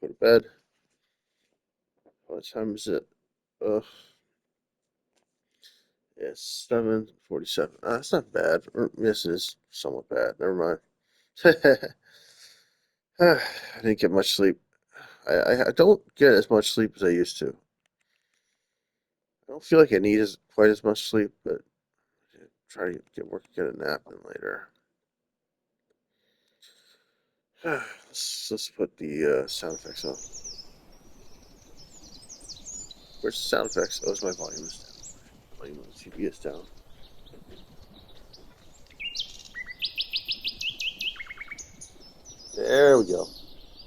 Go to bed. What time is it? Uh, yeah, it's 7:47. That's not bad. Or, yes, it is somewhat bad. Never mind. I didn't get much sleep. I don't get as much sleep as I used to. I don't feel like I need quite as much sleep, but try to get a nap in later. Let's put the sound effects on. Where's the sound effects? Oh, it's my volume is down. Volume on the TV is down. There we go.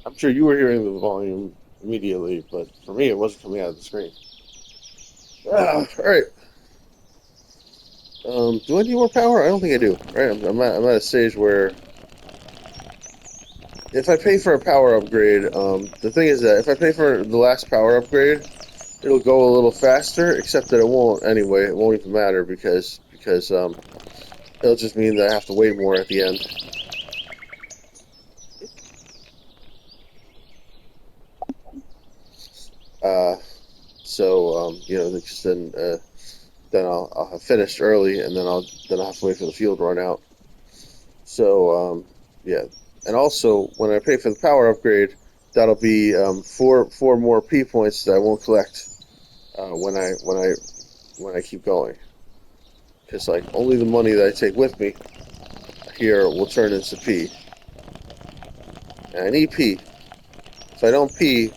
I'm sure you were hearing the volume immediately, but for me, it wasn't coming out of the screen. All right. Do I need more power? I don't think I do. Right? I'm at a stage where if I pay for a power upgrade, the thing is that if I pay for the last power upgrade, it'll go a little faster. Except that it won't anyway. It won't even matter because it'll just mean that I have to wait more at the end. Uh, just then I'll have finished early, and then I'll have to wait for the field to run out. So yeah, and also when I pay for the power upgrade, that'll be four more P points that I won't collect when I keep going. Because like only the money that I take with me here will turn into P, and I need P. If I don't P,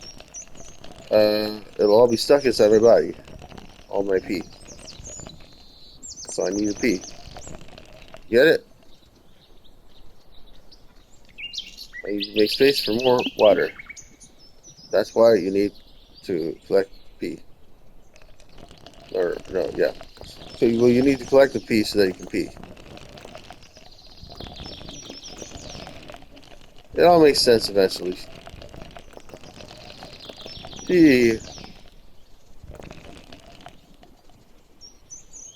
it'll all be stuck inside my body, all my P. So I need a P. Get it? I need to make space for more water. That's why you need to collect P. Or no, yeah. So you need to collect the P so that you can pee. It all makes sense eventually. Pee.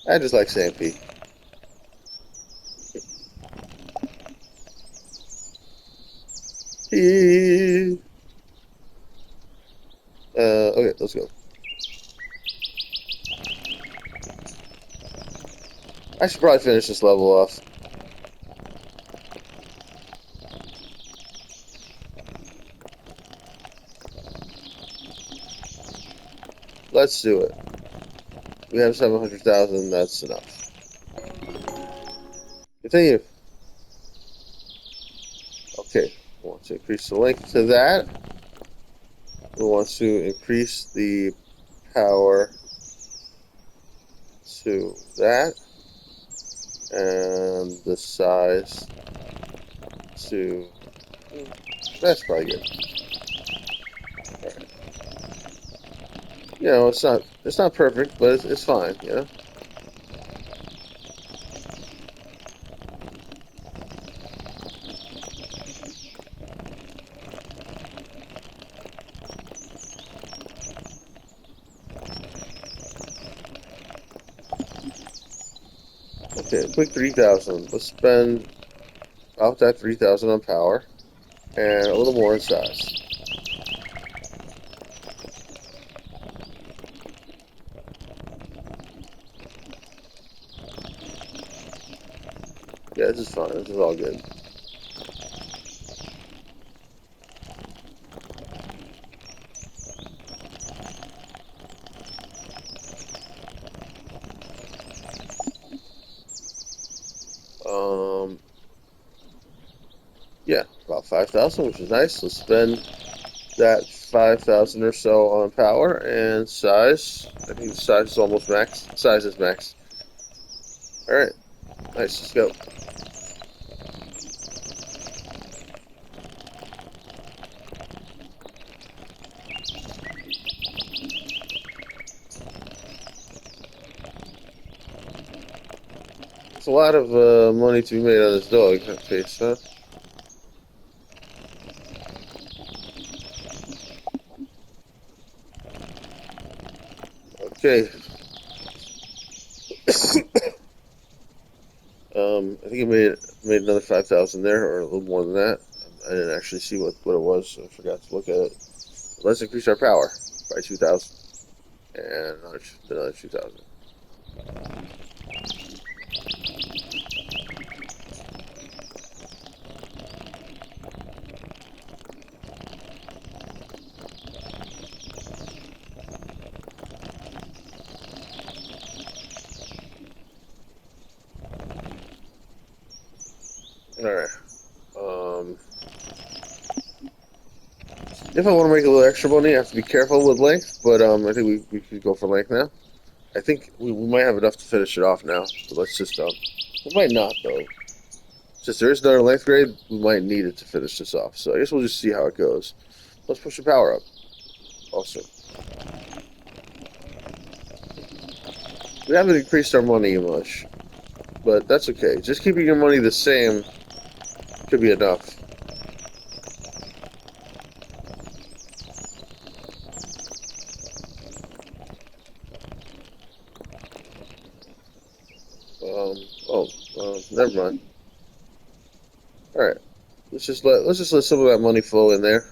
I just like saying pee. Pee. Okay, let's go. I should probably finish this level off. Let's do it. We have 700,000. That's enough. Continue. Okay. We want to increase the length to that. We want to increase the power to that. And the size to... That's probably good. Alright. It's not perfect, but it's fine, you know? Okay, quick 3,000. Let's spend about that 3,000 on power and a little more in size. Yeah, this is fine. This is all good. Um, yeah, about 5,000, which is nice. Let's spend that 5,000 or so on power and size. I think the size is almost max. Size is max. All right, nice. Let's go. It's a lot of money to be made on this dog face, huh? Okay. I think I made another 5,000 there, or a little more than that. I didn't actually see what it was. I forgot to look at it. Let's increase our power by 2,000 and another 2,000. All right. Um, if I want to make a little extra money, I have to be careful with length, but I think we could go for length now. I think we might have enough to finish it off now, but let's just we might not though. Since there is another length grade, we might need it to finish this off. So I guess we'll just see how it goes. Let's push the power up. Also, we haven't increased our money much, but that's okay. Just keeping your money the same could be enough. Oh, never mind. All right, let's just let some of that money flow in there.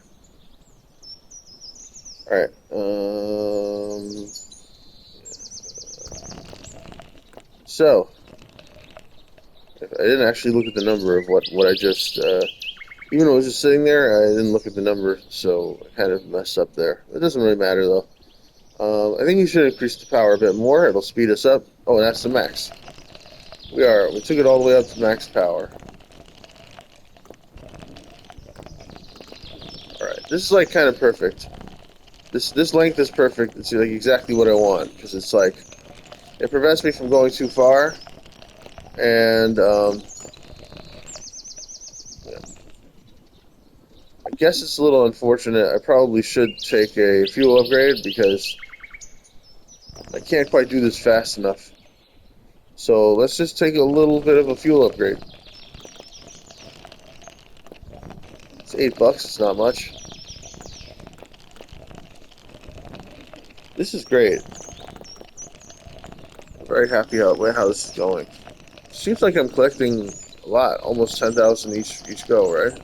All right. So I didn't actually look at the number of what I just. Even though it was just sitting there, I didn't look at the number, so I kind of messed up there. It doesn't really matter though. I think we should increase the power a bit more. It'll speed us up. Oh, and that's the max. We took it all the way up to max power. All right, this is like kind of perfect. This length is perfect. It's like exactly what I want because it's like it prevents me from going too far, and yeah. I guess it's a little unfortunate. I probably should take a fuel upgrade because I can't quite do this fast enough. So let's just take a little bit of a fuel upgrade. It's $8. It's not much. This is great. I'm very happy how this is going. Seems like I'm collecting a lot, almost 10,000 each go, right?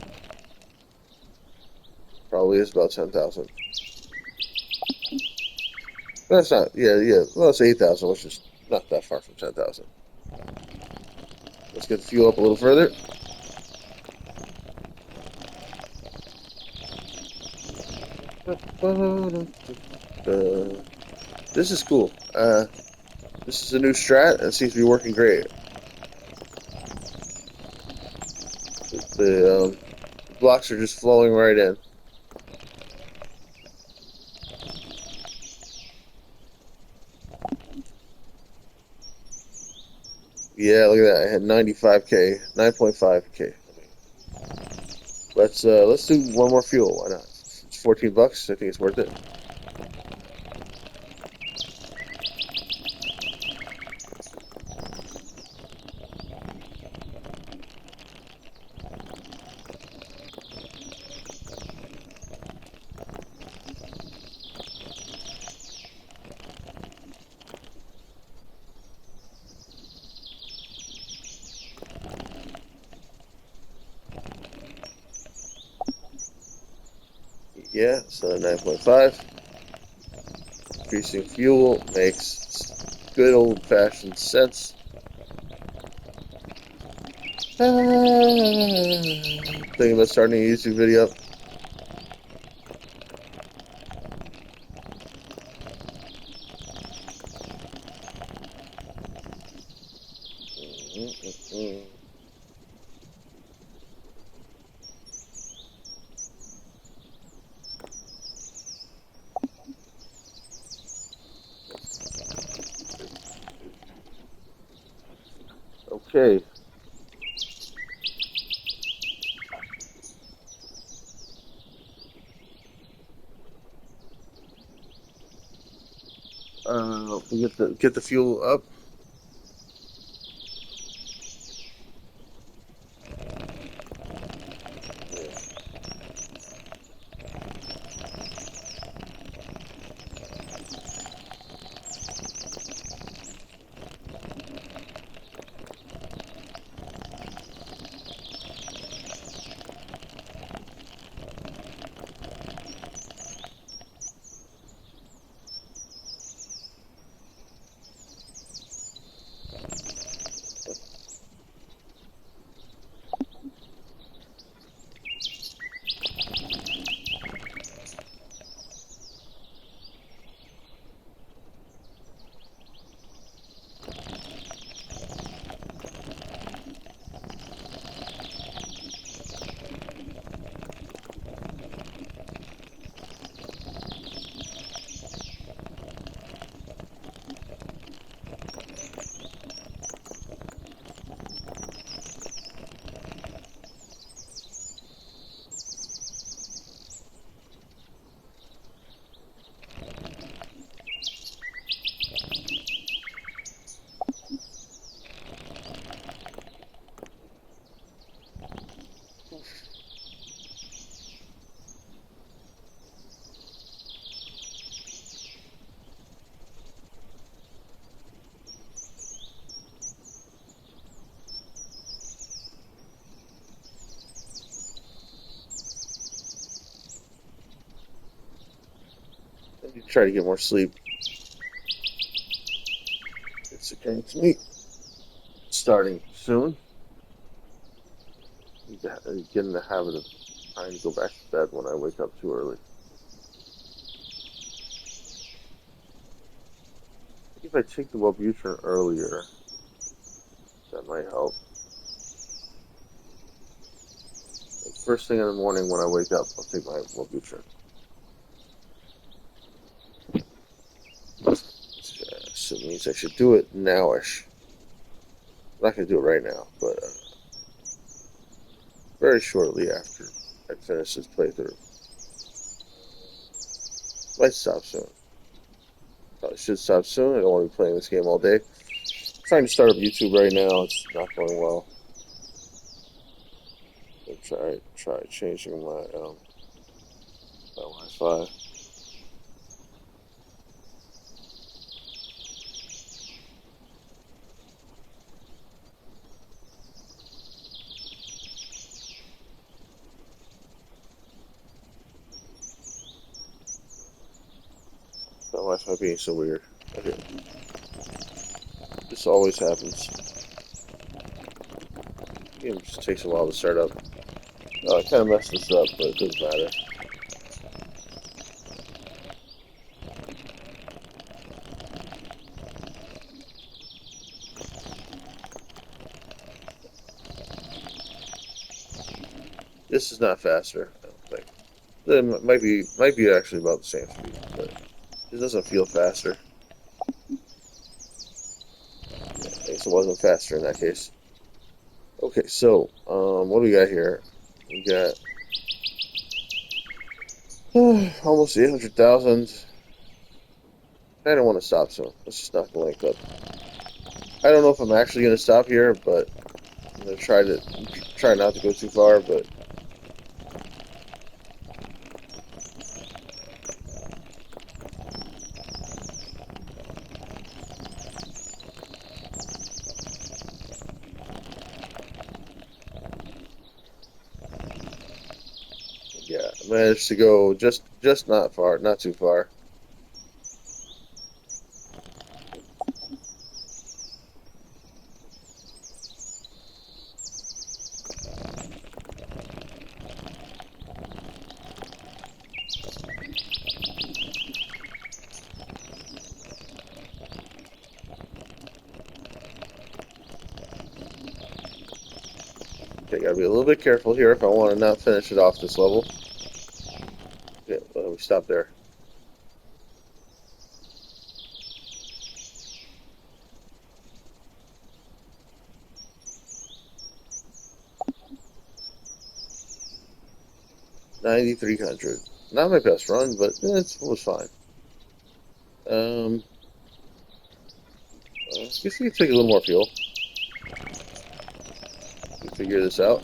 Probably is about 10,000. That's not. Yeah. Well, it's 8,000, which is not that far from 10,000. Let's get the fuel up a little further. This is cool. This is a new strat, and it seems to be working great. The blocks are just flowing right in. Yeah, look at that. I had 95k, 9.5k. Let's do one more fuel. Why not? It's $14. I think it's worth it. Yeah, so 9.5. Increasing fuel makes good old-fashioned sense. Thinking about starting a YouTube video. Okay. We get the fuel up. I need to try to get more sleep. It's occurring to me. Starting soon. Need to get in the habit of trying to go back to bed when I wake up too early. If I take the Wellbutrin earlier, that might help. Like first thing in the morning when I wake up, I'll take my Wellbutrin. So it means I should do it nowish. I'm not going to do it right now, but very shortly after I finish this playthrough. Might stop soon. Probably should stop soon. I don't want to be playing this game all day. I'm trying to start up YouTube right now. It's not going well. I'll try changing my Wi-Fi. My Wi-Fi being so weird. Okay. This always happens. The game just takes a while to start up. I kind of messed this up, but it doesn't matter. This is not faster, I don't think. It might be actually about the same speed, but it doesn't feel faster. Yeah, I guess it wasn't faster in that case. Okay, so what do we got here? We got almost 800,000. I don't want to stop soon. Let's just knock the link up. I don't know if I'm actually going to stop here, but I'm going to try not to go too far, but yeah, I managed to go just not far, not too far. Okay, gotta be a little bit careful here if I want to not finish it off this level. Yeah, we stop there. $9,300. Not my best run, but it was fine. I guess we can take a little more fuel. Figure this out.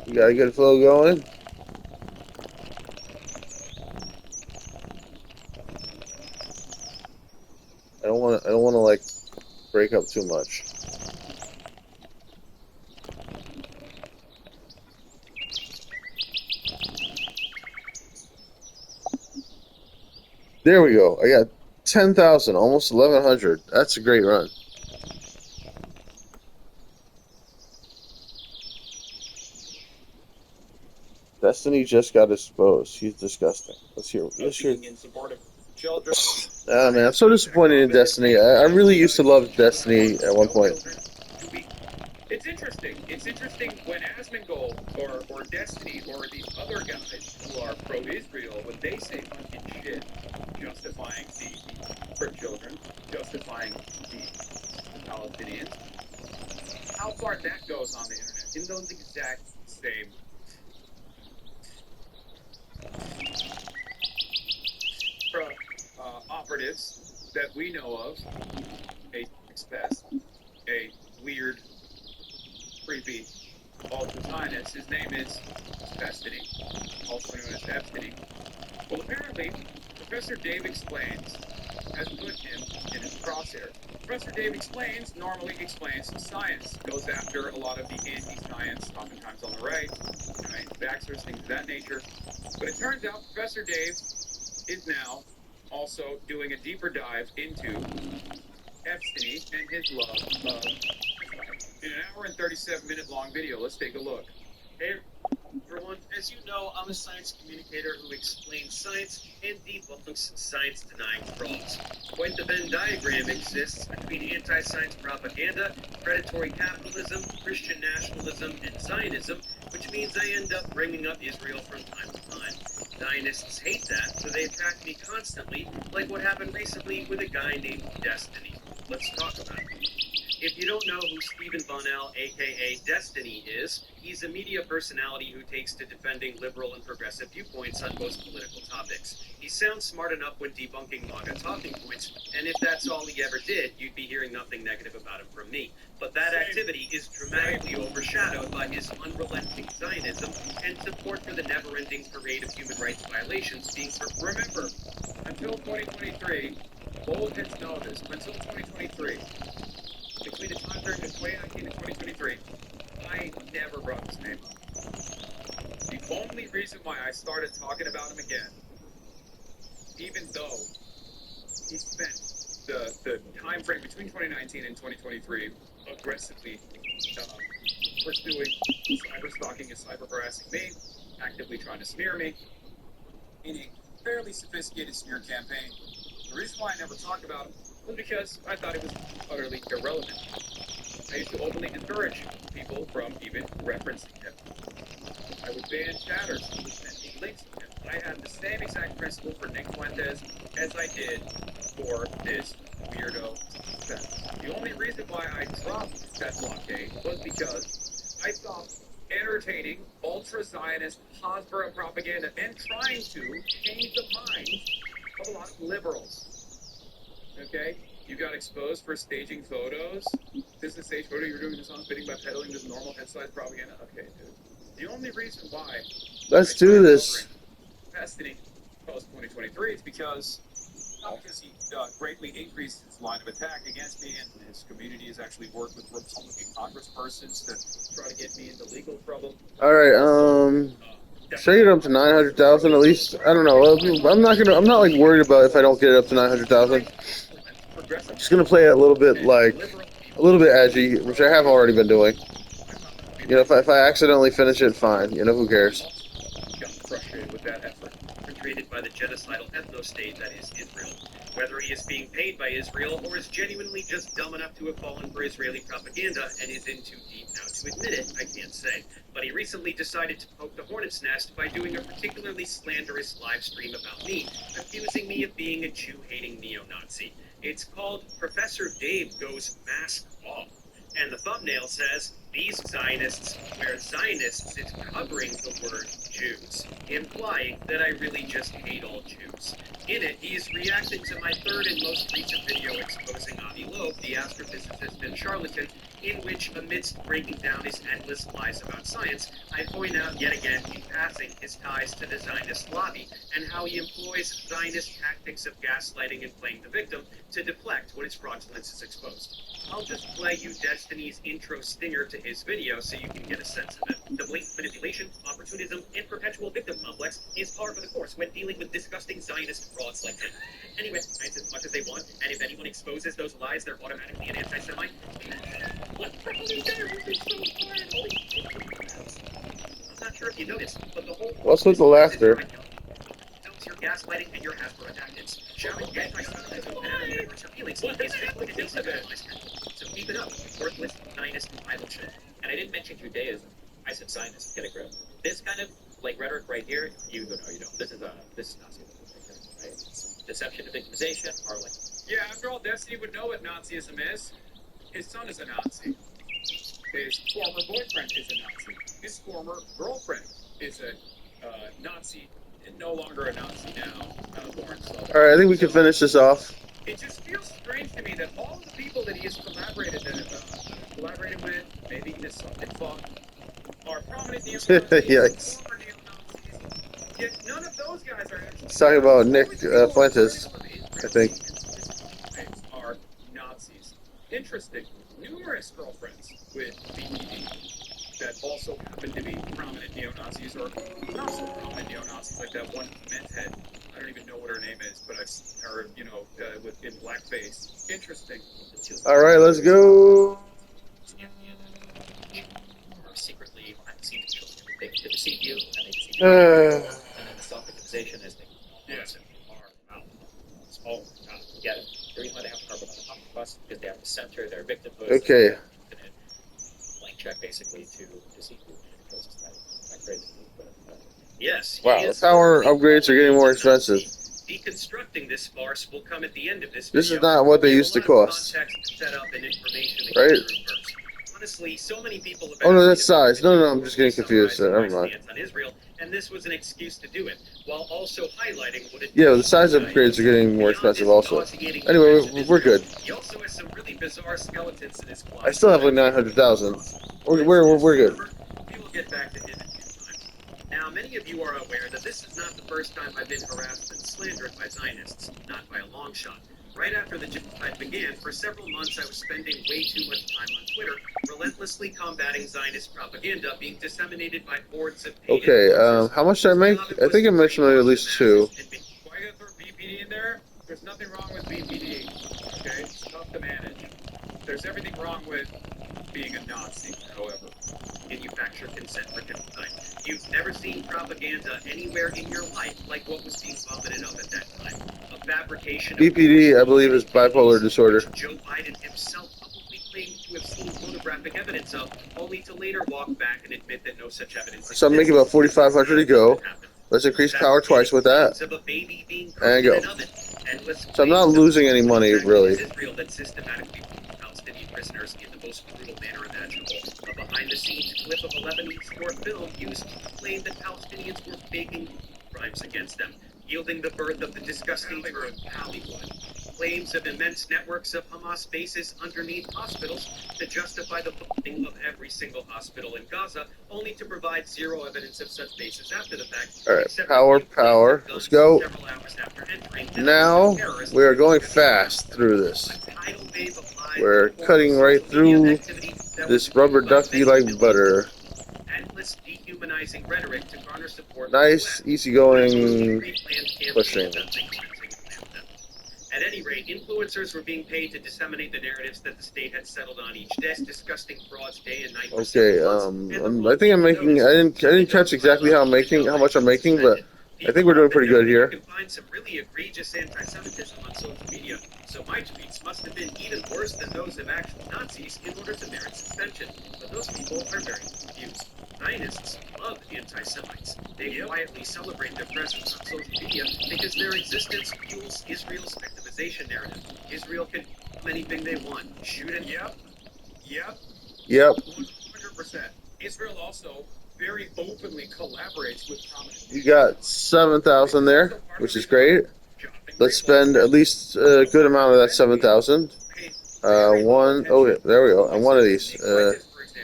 You got a good flow going. I don't want to like break up too much. There we go. I got 10,000, almost 1,100. That's a great run. Destiny just got exposed. He's disgusting. Let's hear. Children. Ah, man, I'm so disappointed in Destiny. I really used to love Destiny at one point. It's interesting. It's interesting when Asmongold or Destiny or these other guys who are pro-Israel, when they say fucking shit, justifying for children, justifying the Palestinians, how far that goes on the internet in those exact same operatives that we know of, a Pest, a weird, creepy ultra-Zionist. His name is Destiny, also known as Destiny. Well, apparently, Professor Dave explains has put him in his crosshair. Professor Dave normally explains science, goes after a lot of the anti-science, oftentimes on the right, vaxxers, things of that nature. But it turns out Professor Dave is now also doing a deeper dive into Epstein and his love of in an hour and 37-minute long video. Let's take a look. Hey, everyone. As you know, I'm a science communicator who explains science and debunks science-denying frauds. Quite the Venn diagram exists between anti-science propaganda, predatory capitalism, Christian nationalism, and Zionism, which means I end up bringing up Israel from time to time. Zionists hate that, so they attack me constantly, like what happened recently with a guy named Destiny. Let's talk about it. If you don't know who Stephen Bonnell, aka Destiny, is, he's a media personality who takes to defending liberal and progressive viewpoints on most political topics. He sounds smart enough when debunking MAGA talking points, and if that's all he ever did, you'd be hearing nothing negative about him from me. But that activity is dramatically overshadowed by his unrelenting Zionism and support for the never-ending parade of human rights violations being perpetrated. Remember, until 2023, old heads know this, until 2023, between the time period of 2019 and 2023, I never brought his name up. The only reason why I started talking about him again, even though he spent the time frame between 2019 and 2023 aggressively pursuing cyber stalking and cyber harassing me, actively trying to smear me in a fairly sophisticated smear campaign. The reason why I never talked about him was because I thought it was utterly irrelevant. I used to openly discourage people from even referencing him. I would ban chatters who would send me links to him. I had the same exact principle for Nick Fuentes as I did for this weirdo Seth. The only reason why I dropped that blockade was because I stopped entertaining ultra-Zionist Hasbara propaganda and trying to change the minds of a lot of liberals. Okay? You got exposed for staging photos. This is a stage photo. You're doing this on spitting by peddling this normal head-size propaganda. Okay, dude. The only reason why Let's do this. Destiny post 2023 is because not because he greatly increased his line of attack against me, and his community has actually worked with Republican congresspersons to try to get me into legal trouble. All right. Should I get it up to 900,000 at least? I don't know. I'm not like worried about if I don't get it up to 900,000. Just gonna play it a little bit edgy, which I have already been doing. You know, if I accidentally finish it, fine. You know, who cares? Got frustrated with that effort. Created by the genocidal ethno-state that is Israel. Whether he is being paid by Israel or is genuinely just dumb enough to have fallen for Israeli propaganda and is in too deep now to admit it, I can't say. But he recently decided to poke the hornet's nest by doing a particularly slanderous live stream about me, accusing me of being a Jew-hating neo-Nazi. It's called Professor Dave Goes Mask Off. And the thumbnail says, "These Zionists where Zionists is covering the word Jews," implying that I really just hate all Jews. In it, he is reacting to my third and most recent video exposing Avi Loeb, the astrophysicist and charlatan, in which, amidst breaking down his endless lies about science, I point out yet again in passing his ties to the Zionist lobby and how he employs Zionist tactics of gaslighting and playing the victim to deflect when his fraudulence is exposed. I'll just play you Destiny's intro stinger to his video so you can get a sense of it. The blatant manipulation, opportunism, and perpetual victim complex is par for the course when dealing with disgusting Zionist frauds like him. Anyway, science as much as they want, and if anyone exposes those lies, they're automatically an anti-Semite. What the hell is there? You've been so quiet. Holy shit. I'm not sure if you noticed, but the whole... What's with the laughter? Your gaslighting and your Hasbara tactics. Shouting anti-Semitism and anti-universal feelings is frequently destabilized. So keep it up, worthless Zionist idle shit. And I didn't mention Judaism. I said Zionist. Get a grip. This kind of like rhetoric right here, you know, you don't. This is Nazism, right? It's deception and victimization are like. Yeah, after all, Destiny would know what Nazism is. His son is a Nazi. His former boyfriend is a Nazi. His former girlfriend is a Nazi. No longer a Nazi now. Lawrence Sullivan. All right, I think we can finish this off. It just feels strange to me that all of the people that he has collaborated with, maybe he has something fought, are prominent neo-Nazis, Yikes. former neo-Nazis, yet none of those guys are actually... He's talking about Nick Fuentes, I think. interesting. Numerous girlfriends with BPD that also happen to be prominent neo-Nazis or not so prominent neo-Nazis, like that one meth head. I don't even know what her name is, but or with in blackface. Interesting. All right, let's go. Are secretly behind the scenes controlling everything to deceive you, and they deceive you. And then the self-victimization is they Yes. are it's all get it. The reason why they have to carve out the bus because they have to center their victimhood. Okay. Infinite blank check basically to deceive you and control society. Not crazy, but Yes. Wow, the power upgrades are getting more expensive. Deconstructing this farce will come at the end of this This video. is not what they We have used to a lot of cost. context, setup, and information to Right? get through first. Honestly, so many people have Oh no, that's asked size. me No, to no, I'm just getting confused. summarize Never my mind. stance on Israel, and this was an excuse to do it, while also highlighting what it Yeah, the means size to upgrades are getting more Beyond expensive his also. nauseating Anyway, defense of we're Israel, good. He also has some really bizarre skeletons in his closet. I still have like 900,000. We're good. We will get back to him in due time. Now, many of you are aware that this is not the first time I've been harassed and slandered by Zionists, not by a long shot. Right after the genocide began, for several months I was spending way too much time on Twitter, relentlessly combating Zionist propaganda being disseminated by hordes of paid Okay, influencers. how much did I make? I think I mentioned at least 2. Why you gotta throw BPD in there? There's nothing wrong with BPD. Okay, it's tough to manage. There's everything wrong with being a Nazi, however. Manufacture consent for genocide. You've never seen propaganda anywhere in your life like what was being vomited up at that time. A fabrication of BPD, I believe, is bipolar disorder. which Joe Biden himself publicly claimed to have seen photographic evidence of, only to later walk back and admit that no such evidence So I'm making about 4,500 to go. Let's increase power twice with that. of a baby being And cooked in go. an oven. Endless So I'm not claims of losing any money, really. Israel that systematically put Palestinian prisoners in the most brutal manner imaginable. A behind-the-scenes clip of a Lebanese court film used to claim that Palestinians were faking crimes against them, yielding the birth of the disgusting term Hollywood. Claims of immense networks of Hamas bases underneath hospitals to justify the bombing of every single hospital in Gaza, only to provide zero evidence of such bases after the fact. Alright, except power, a few claims power. of guns Let's go. several hours after entering, and Now, terrorists we are going fast through this. a tidal wave applied We're to cutting right social media through activity that this was rubber fueled by ducky many like butter. endless dehumanizing rhetoric to garner support Nice, from the West. easygoing Pre-planned campaign pushing. of nothing. At any rate, influencers were being paid to disseminate the narratives that the state had settled on each day, disgusting frauds day and night for Okay, several months, and the I think I'm making. I didn't catch exactly how much I'm making, but I think we're doing pretty good here. You can find some really egregious anti-Semitism on social media, so my tweets must have been even worse than those of actual Nazis in order to merit suspension. But those people are very confused. Zionists love anti-Semites. They quietly celebrate their presence on social media because their existence fuels Israel's victimization narrative. Israel can do anything they want. Shoot and Yep. 100%. Israel also very openly collaborates with prominent. You got 7,000 there, which is great. Let's spend at least a good amount of that 7,000. One, oh yeah, there we go. On one of these.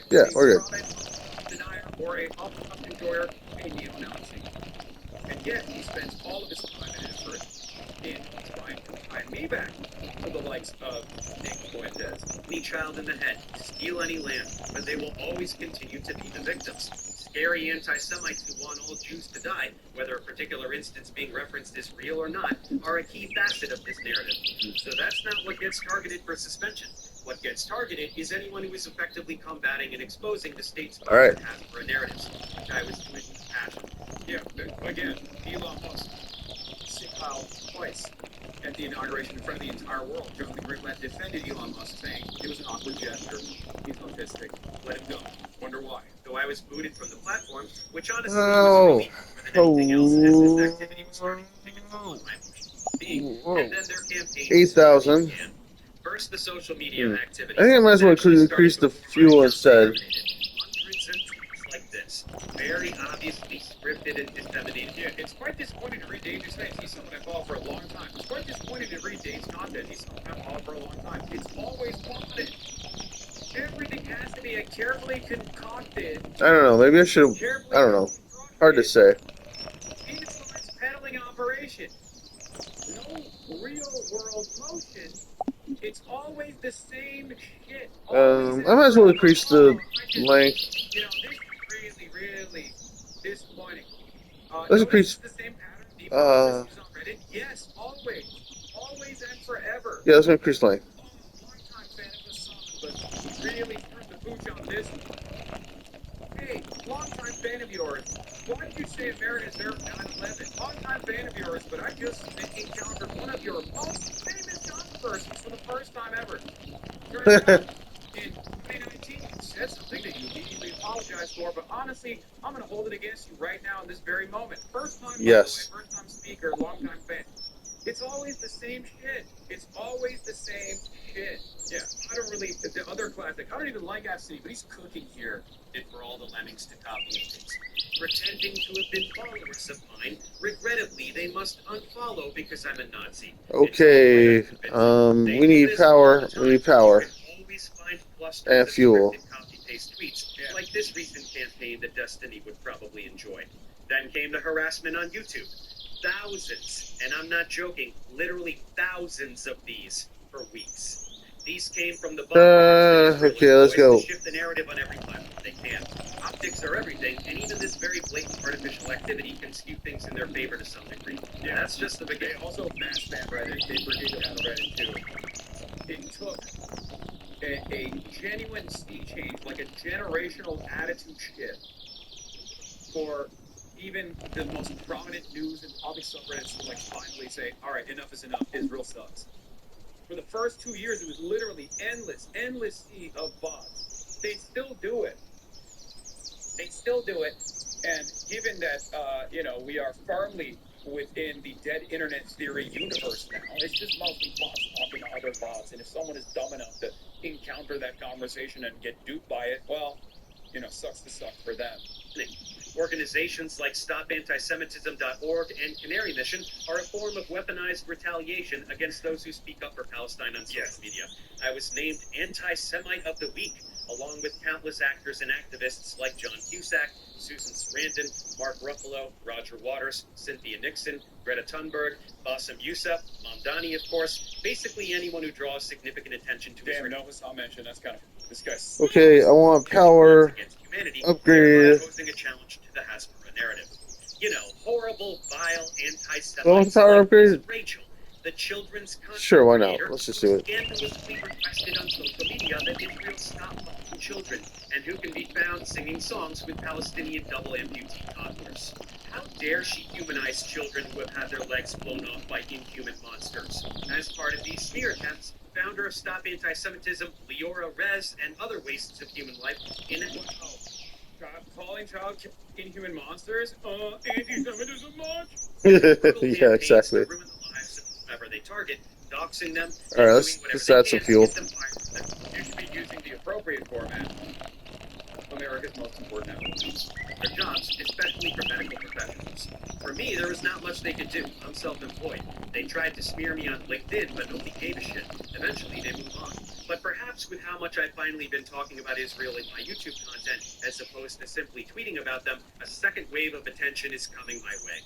Yeah, we're good. Denier or a Holocaust enjoyer, a neo-Nazi. And yet he spends all of his time and effort in trying to tie me back to the likes of Nick Fuentes. any child in the head, steal any land, but they will always continue to be the victims. Scary anti-Semites who want all Jews to die, whether a particular instance being referenced is real or not, are a key facet of this narrative. So that's not what gets targeted for suspension. What gets targeted is anyone who is effectively combating and exposing the state's Alright. for narratives, which I was doing with passion. Yeah, but again, Elon Musk filed twice at the inauguration in front of the entire world. Jonathan Greenblatt defended Elon Musk, saying it was an awkward gesture. He's autistic. Let him go. Wonder why. Though I was booted from the platform, which honestly Oh. was really more than anything else, as this activity was starting to take a toll on my emotional being. And then their campaign 8,000. began. First, the social media activity. I think I might as well increase the fuel instead. Hundreds of tweets like this, very obviously scripted and disseminated. Yeah, it's quite disappointing to read Dave's things. He's someone I follow for a long time. It's quite disappointing to read Dave's content. He's someone I follow for a long time. It's always plotted. Everything has to be a carefully concocted, I don't know. Maybe I should. carefully I don't know. Hard to say. peanuts peddling operation. No real world motion It's always the same shit. I might as well increase the length. You know, this is really disappointing. Let's notice increase. it's the same pattern the Uh, on Reddit. Yes, always and forever. yeah, let's increase length. Long time fan of the song, but he really turned the pooch on this one. Hey, long time fan of yours. Why did you say America's there 9/11? Long time fan of yours, but I just encountered one of your most famous controversies for the first time ever. Turns out, in 2019, you said something that you immediately apologized for, but honestly, I'm going to hold it against you right now in this very moment. First time, Yes. by the way, first time speaker, long time fan. It's always the same shit. It's always the same shit. Yeah, I don't really, the other classic, I don't even like Absidy, but he's cooking here. Did for all the lemmings to copy and paste. Pretending to have been followers of mine, regrettably they must unfollow because I'm a Nazi. Okay. We need power. We need power. You can always find clusters And of fuel. scripted copy-paste tweets, like this recent campaign that Destiny would probably enjoy. Then came the harassment on YouTube. Thousands, and I'm not joking, literally thousands of these for weeks. These came from the Okay, let's go. to shift the narrative on every platform they can. Optics are everything, and even this very blatant artificial activity can skew things in their favor to some degree. Yeah, that's just the beginning. Also, mass fan Reddit, they forget to have Reddit too. It took a genuine sea change, like a generational attitude shift, for even the most prominent news and public subreddits to like finally say, all right, enough is enough, Israel sucks. For the first 2 years, it was literally endless sea of bots. They still do it. And given that, we are firmly within the dead internet theory universe now, it's just mostly bots talking to other bots. And if someone is dumb enough to encounter that conversation and get duped by it, well, sucks to suck for them. Organizations like StopAntisemitism.org and Canary Mission are a form of weaponized retaliation against those who speak up for Palestine on social media. I was named Anti-Semite of the Week, along with countless actors and activists like John Cusack, Susan Sarandon, Mark Ruffalo, Roger Waters, Cynthia Nixon, Greta Thunberg, Bassem Youssef, Mamdani, of course, basically anyone who draws significant attention to Israel. Damn, I'll mention, that's kind of, this guy's... Okay, I want power. Upgrade. Posing a challenge to the Hasbara narrative. Horrible, vile, anti-Semite. Want power upgrade? Rachel, the children's content Sure, why not? creator, Let's just do it. scandalously requested on social media that Israel stop fucking children, and who can be found singing songs with Palestinian double amputee toddlers. How dare she humanize children who have had their legs blown off by inhuman monsters? As part of these smear attempts, founder of Stop Antisemitism, Leora Rez, and other wastes of human life in it. Calling child inhuman monsters? Anti-Semitism much? Yeah, exactly. Ruin the lives of whoever they target, doxing them. Alright, let's add some fuel. You should be using the appropriate format. America's most important applicants. Their jobs, especially for medical professionals. For me, there was not much they could do. I'm self-employed. They tried to smear me on LinkedIn, but nobody gave a shit. Eventually, they move on. But perhaps with how much I've finally been talking about Israel in my YouTube content, as opposed to simply tweeting about them, a second wave of attention is coming my way.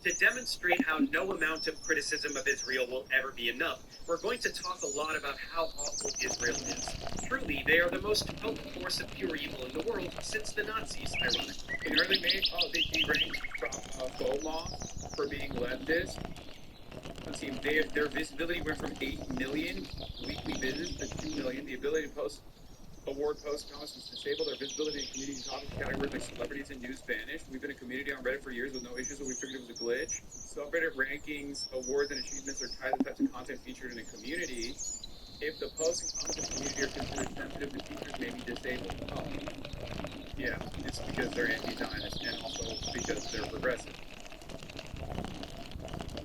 To demonstrate how no amount of criticism of Israel will ever be enough, we're going to talk a lot about how awful Israel is. Truly, they are the most potent force of pure evil in the world since the Nazis, ironically. In early May, they deranked Beaumont for being leftist. Let's see, their visibility went from 8 million weekly visits to 2 million. The ability to post award post comments was disabled. Our visibility in community topic categories like celebrities and news vanished. We've been a community on Reddit for years with no issues, so we figured it was a glitch. Subreddit rankings, awards, and achievements are tied to the types of content featured in a community. If the posts and comments in the community are considered sensitive, the features may be disabled. Oh, yeah, it's because they're anti-Zionist and also because they're progressive.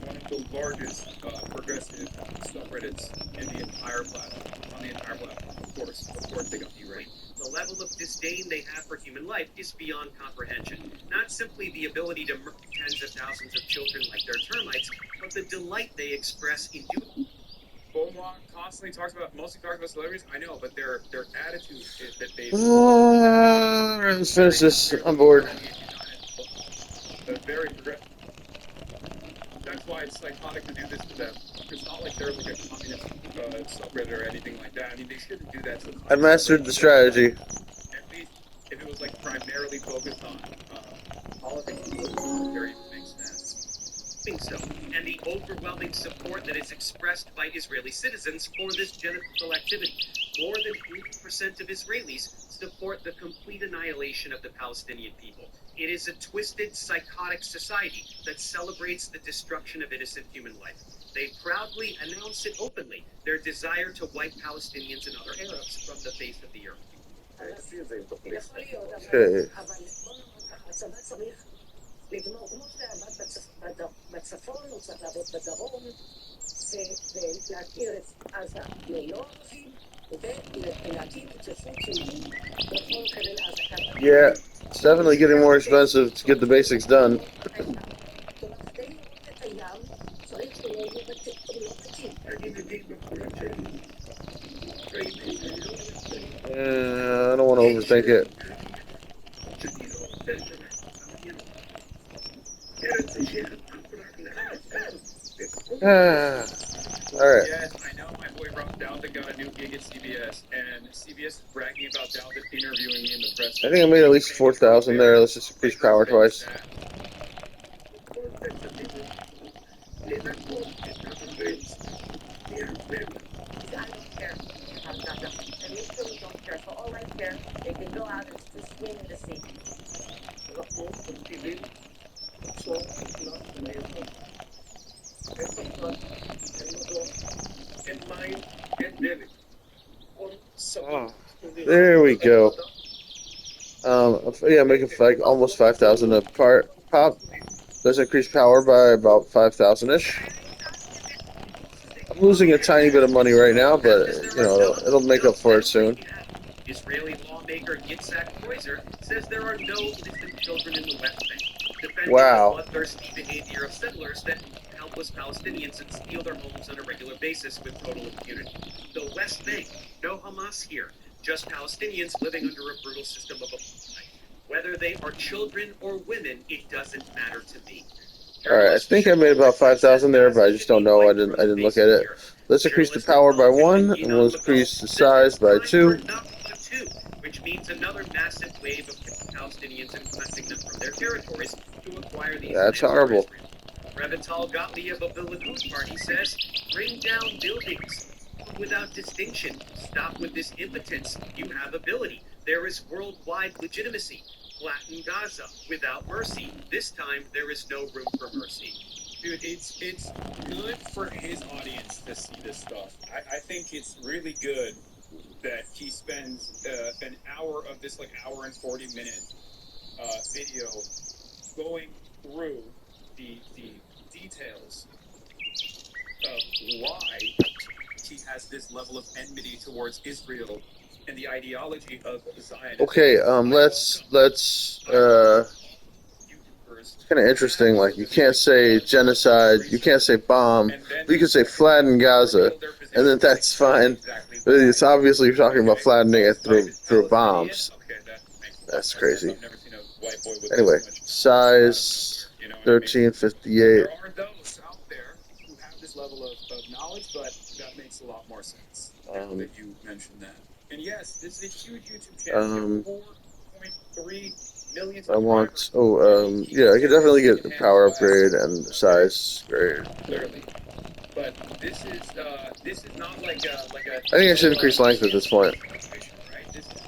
One of the largest progressive subreddits in the entire platform, on the entire platform. Of course they got deranked. The level of disdain they have for human life is beyond comprehension. Not simply the ability to murder tens of thousands of children like they're termites, but the delight they express in doing. Beaumont mostly talks about celebrities. I know, but their attitude is that they. Alright, let's finish this. I'm bored. They're very progressive. That's why it's psychotic to do this to them. It's not like they're like a communist subreddit or anything. they shouldn't do that to the I mastered the strategy. At least if it was like primarily focused on politics, it would very make sense. Think so, and the overwhelming support that is expressed by Israeli citizens for this genocidal activity. More than 80% of Israelis support the complete annihilation of the Palestinian people. It is a twisted, psychotic society that celebrates the destruction of innocent human life. They proudly announce it openly, their desire to wipe Palestinians and other Arabs from the face of the earth. Okay. הצבא צריך לגמור, כמו שעבד בצפון, הוא צריך לעבוד בדרום, ולהכיר את עזה ללא ערבים, ולהקים התיישבות יהודית בכל חבל עזה. Yeah, it's definitely getting more expensive to get the basics done. כלומר, כדי לראות את הים, צריך שלא יהיו בתים. I don't want to overthink it. Alright. Yes, I know my boy Rob Dowd got a new gig at CBS, and CBS is bragging about Dowd interviewing me in the press. I think I made at least 4,000 there. Let's just increase power twice. I don't care about Gaza. And they really don't care. For all I care, they can go out and just swim in the sea. Oh, there we go. Yeah, making like almost 5,000 a pop. Does increase power by about 5,000-ish. I'm losing a tiny bit of money right now, but you know it'll make up for it soon. Israeli lawmaker Yitzhak Kreuzer says there are no innocent children in the West Bank, defending Wow. the bloodthirsty behavior of settlers that helpless Palestinians and steal their homes on a regular basis with total impunity. The West Bank, no Hamas here, just Palestinians living under a brutal system of apartheid. Whether they are children or women, it doesn't matter to me. Alright, I think I made about 5,000 there, but I just don't know. I didn't look at it. Let's increase the power by 1, and we'll increase the size by 2. Which means another massive wave of Palestinians and cleansing them from their territories to acquire these That's lands for horrible. Israel. Revital Gottlieb of the Likud party says, bring down buildings without distinction. Stop with this impotence. You have ability. There is worldwide legitimacy. Flatten Gaza without mercy. This time, there is no room for mercy. Dude, it's good for his audience to see this stuff. I think it's really good that he spends an hour of this like hour and 40-minute video going through the details of why he has this level of enmity towards Israel and the ideology of Zionism. Okay, let's it's kind of interesting. Like, you can't say genocide, you can't say bomb, but you can say flatten Gaza, and then that's fine. But it's obviously you're talking about flattening it through bombs. That's crazy. Anyway, size 1358. There are those out there who have this level of knowledge, but that makes a lot more sense that you mentioned that. And yes, this is a huge YouTube channel. 4.3 million I want. Yeah, I could definitely get the power upgrade and the size grade. Clearly, but this is not like a. I think I should increase length at this point. Right? This is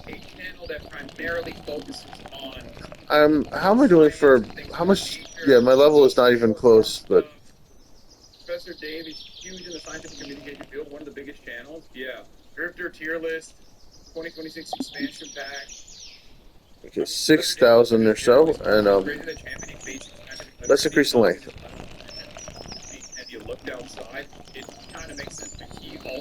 a channel that primarily focuses on. How am I doing for how much? Yeah, my level is not even close, but Professor Dave is huge in the scientific communication field, one of the biggest channels. Yeah. Drifter tier list, 2026 expansion pack. okay, 6,000 or so, and let's increase the length. If you looked outside, it kind of makes sense.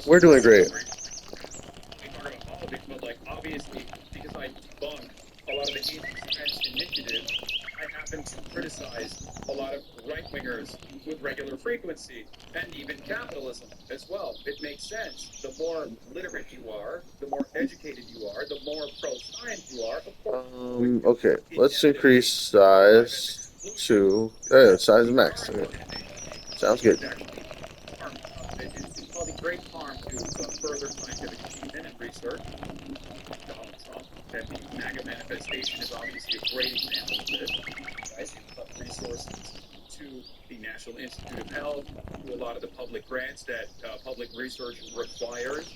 We're doing great. We talk about politics, but like obviously, because I debunk a lot of the anti-defense initiatives, I happen to criticize a lot of right-wingers with regular frequency, and even capitalism as well. It makes sense. The more literate you are, the more educated you are, the more pro-science you are, of course. Okay, let's increase size to size max. Okay. Sounds good. It's called the Great Farm to further scientific Donald Trump, and the MAGA manifestation is obviously a great example of this. Guys, he put resources to the National Institute of Health, to a lot of the public grants that public research requires.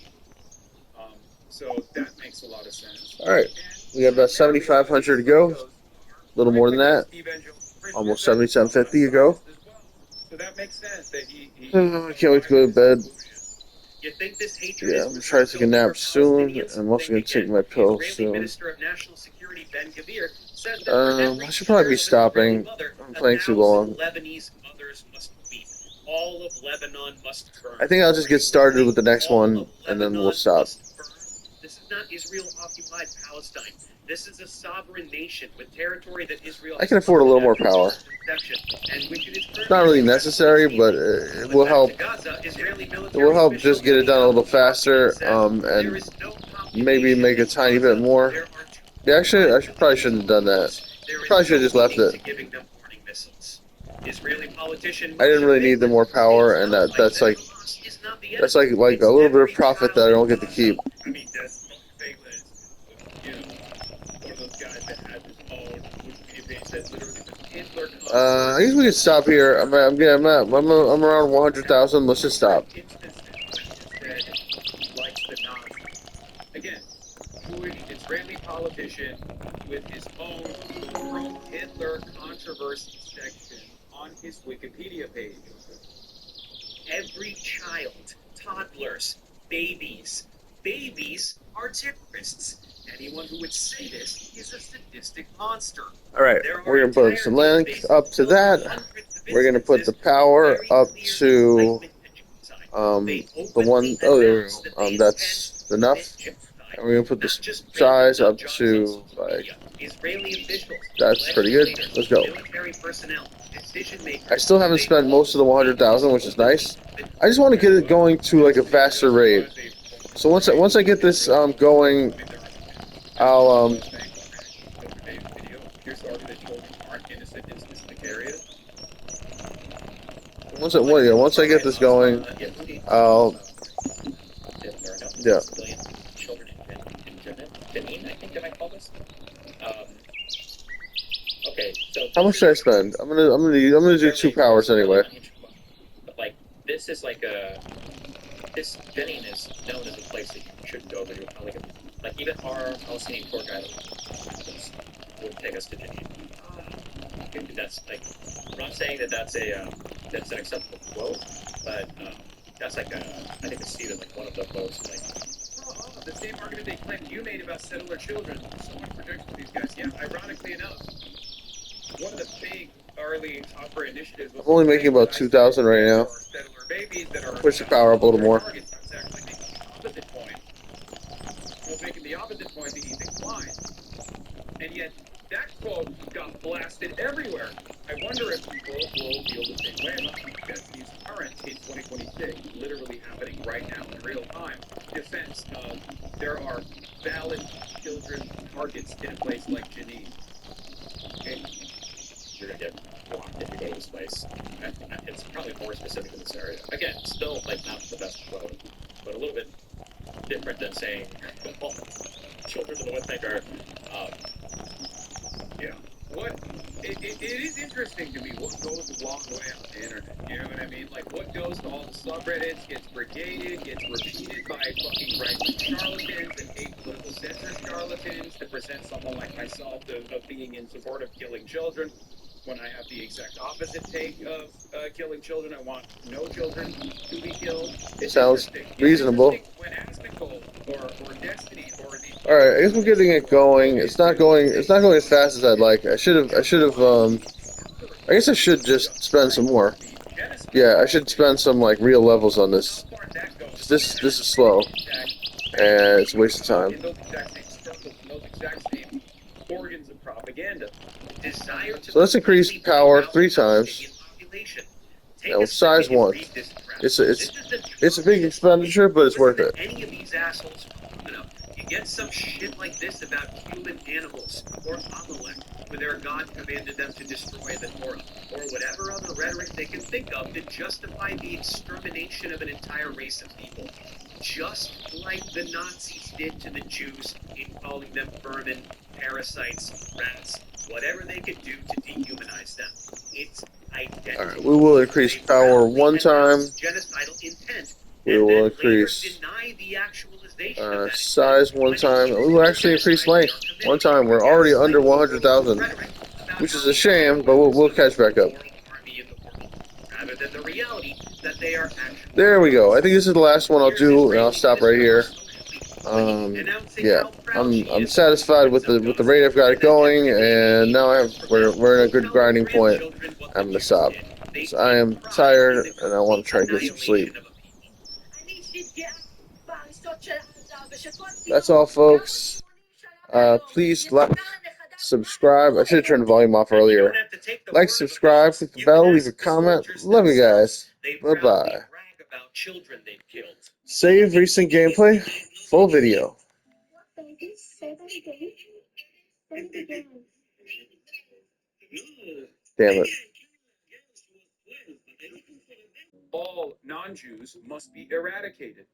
So that makes a lot of sense. All right, we got about 7,500 to go. A little more than that. Almost 7,750 to go. So that makes sense that he I can't wait to go to bed. You think this hatred Yeah, is I'm gonna try to take a nap soon. I'm also gonna take my pill soon. Minister of National Security Ben Gvir says that for every I should probably be child of an Israeli stopping. mother, I'm playing too 1,000 long. Lebanese mothers must weep. All of Lebanon must burn. I think I'll just get started with the next All one, of and then we'll Lebanon stop. must burn. This is not Israel-occupied Palestine. This is a sovereign nation with territory that Israel. I can afford a little more power. It's Not really necessary, but it will help. It will help just get it done a little faster, and maybe make a tiny bit more. Yeah, actually, probably shouldn't have done that. Probably should have just left it. I didn't really need the more power, and that's like a little bit of profit that I don't get to keep. I mean, that's you know, one of those guys that has his own Wikipedia page that's literally just Hitler. I guess we can stop here. I'm around 100,000. Let's just stop. Again, Jewish Israeli politician with his own pro-Hitler controversy section on his Wikipedia page. Every child, toddlers, babies are terrorists. Anyone who would say this is a sadistic monster. Alright, we're going to put some link up to that. We're going to put the power up to the one, that's enough. And we're going to put the size up to, like, that's pretty good. Let's go. I still haven't spent most of the 100,000, which is nice. I just want to get it going to, like, a faster rate. So once I get this going, I'll once I get this going, I'll yeah. Okay, so How much should I spend? I'm gonna do 2 powers anyway. But like this is like this Jenin is known as a place that you shouldn't go, but you're probably gonna, like, even our Palestinian tour guide would take us to Jenin. That's like, I'm not saying that that's an acceptable quote, but that's like I think it's even like one of the most like. The same argument they claimed you made about settler children. So much protection for these guys. Yeah, ironically enough, one of the big early opera initiatives was I'm only making about 2,000 right now. Push the power up a little more. I was making the opposite point that he declined. And yet, that quote got blasted everywhere. I wonder if people will feel the same way about Destiny's current in 2026, literally happening right now in real time, defense of there are valid children targets in a place like Jenin. Okay. You're gonna get blocked if you go to this place. It's probably more specific in this area. Again, still like not the best quote, but a little bit different than saying, well, children of the West Bank are. Yeah. It is interesting to me what goes a long way on the internet. You know what I mean? Like, what goes to all the subreddits, gets brigaded, gets repeated by fucking right-wing charlatans and apolitical censor charlatans to present someone like myself of being in support of killing children, when I have the exact opposite take of killing children. I want no children to be killed. It's Sounds reasonable. When Asmongold or Destiny or the Alright, I guess we're getting it going. It's not going as fast as I'd like. I should have, I guess I should just spend some more. Yeah, I should spend some, like, real levels on this. This is slow. And it's a waste of time. So let's increase power 3 times. Now, size 1. It's a big expenditure, but it's worth it. Any of these assholes, you get some shit like this about human animals, or Amalek, where their God commanded them to destroy the Torah, or whatever other rhetoric they can think of to justify the extermination of an entire race of people. just like the Nazis did to the Jews in calling them vermin, parasites, rats, whatever they could do to dehumanize them. It's identical. Alright, we will increase They power proudly one time. announce genocidal intent, We and will then increase later deny the actualization of that size one time. We will actually increase length one time. We're already under 100,000, which is a shame, but we'll catch back up. Rather than the reality that they are actually. There we go. I think this is the last one I'll do, and I'll stop right here. Yeah, I'm satisfied with the rate I've got it going, and now we're in a good grinding point. I'm gonna stop. So I am tired, and I want to try to get some sleep. That's all, folks. Please like, subscribe. I should have turned the volume off earlier. Like, subscribe, click the bell, leave a comment. Love you guys. Bye-bye. Save recent gameplay. Full video. Damn it. All non-Jews must be eradicated.